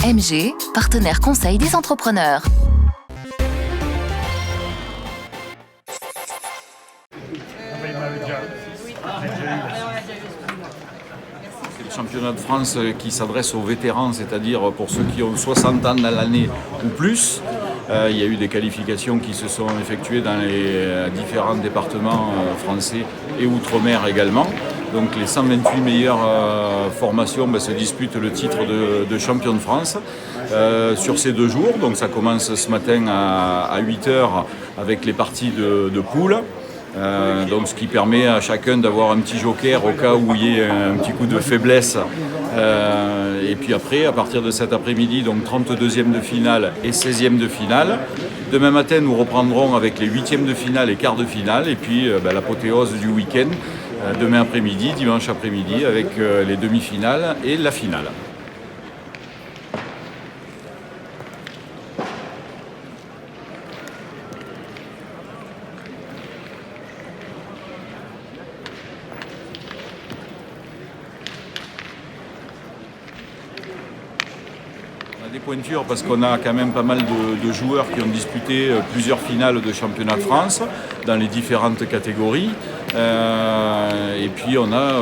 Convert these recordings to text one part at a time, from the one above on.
MG, partenaire conseil des entrepreneurs. C'est le championnat de France qui s'adresse aux vétérans, c'est-à-dire pour ceux qui ont 60 ans dans l'année ou plus. Il y a eu des qualifications qui se sont effectuées dans les différents départements français et outre-mer également. Donc les 128 meilleures formations se disputent le titre de champion de France sur ces 2 jours. Donc ça commence ce matin à 8h avec les parties de poule. Donc ce qui permet à chacun d'avoir un petit joker au cas où il y ait un petit coup de faiblesse. Et puis après, à partir de cet après-midi, donc 32e de finale et 16e de finale. Demain matin, nous reprendrons avec les 8e de finale et quarts de finale. Et puis l'apothéose du week-end, demain après-midi, dimanche après-midi, avec les demi-finales et la finale. Des pointures parce qu'on a quand même pas mal de joueurs qui ont disputé plusieurs finales de championnat de France dans les différentes catégories. Et puis on a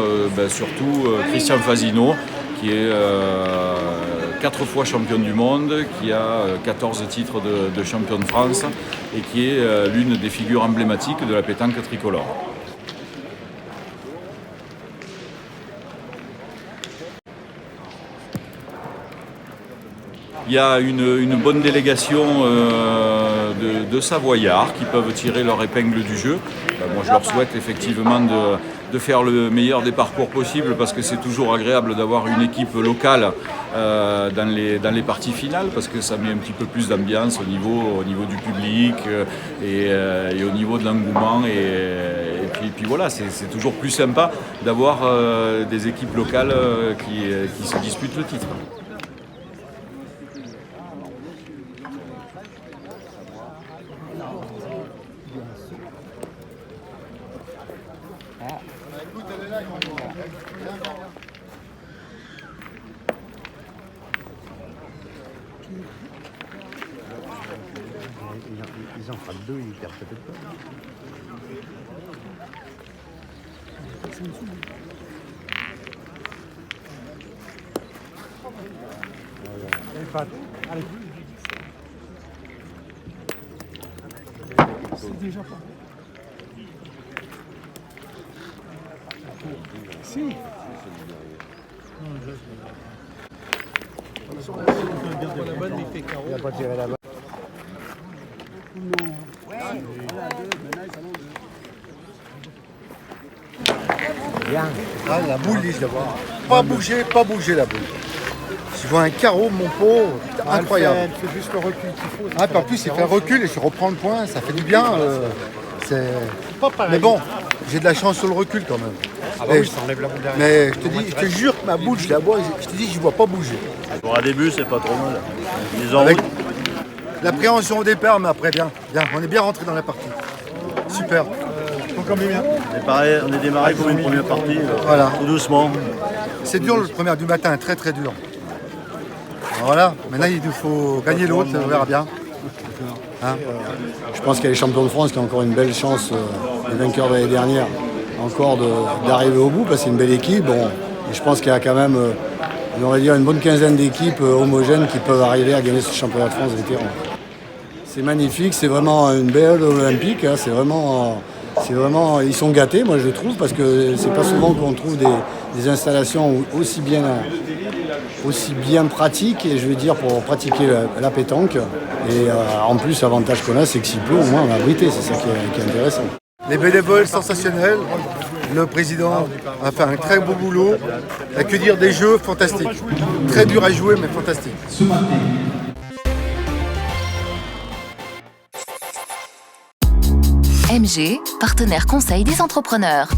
surtout Christian Fasino qui est 4 fois champion du monde, qui a 14 titres de champion de France et qui est l'une des figures emblématiques de la pétanque tricolore. Il y a une bonne délégation de Savoyards qui peuvent tirer leur épingle du jeu. Moi, je leur souhaite effectivement de faire le meilleur des parcours possible parce que c'est toujours agréable d'avoir une équipe locale dans les parties finales parce que ça met un petit peu plus d'ambiance au niveau du public et au niveau de l'engouement. Et puis voilà, c'est toujours plus sympa d'avoir des équipes locales qui se disputent le titre. Ils en frappent 2, ils perdent peut-être pas. Allez. C'est déjà pas. Si. Il n'a pas tiré la balle. Bien. Ah, la boule, je la vois. Pas bouger la boule. Si je vois un carreau, mon pot, incroyable. Elle fait juste le recul qu'il faut. Ah, puis en plus, il fait un recul et je reprends le point, ça fait du bien. C'est pas pareil. Mais bon, j'ai de la chance sur le recul quand même. Ah bah oui, ça enlève la boule derrière. Mais je te jure que ma boule, je la vois, je te dis, je ne vois pas bouger. Pour un début, c'est pas trop mal. Mise en Avec route. l'appréhension au départ, mais après, bien. On est bien rentré dans la partie. Super. On est démarré comme une première partie, Voilà. tout doucement. C'est dur le premier du matin, très très dur. Alors voilà, maintenant il nous faut gagner l'autre, on verra bien. Hein? Je pense qu'il y a les champions de France qui ont encore une belle chance, les vainqueurs de l'année dernière, encore d'arriver au bout parce que c'est une belle équipe. Bon, et je pense qu'il y a quand même, on aurait dire, une bonne quinzaine d'équipes homogènes qui peuvent arriver à gagner ce championnat de France vétéran. C'est magnifique, c'est vraiment une belle olympique, hein, c'est vraiment, ils sont gâtés, moi je trouve, parce que c'est pas souvent qu'on trouve des installations aussi bien pratiques, et je veux dire pour pratiquer la pétanque. Et en plus, l'avantage qu'on a, c'est que s'il pleut, au moins on est abrité, c'est ça qui est intéressant. Les bénévoles sensationnels, le président a fait un très beau boulot. Et que dire des jeux fantastiques. Très dur à jouer, mais fantastique. MG, partenaire conseil des entrepreneurs.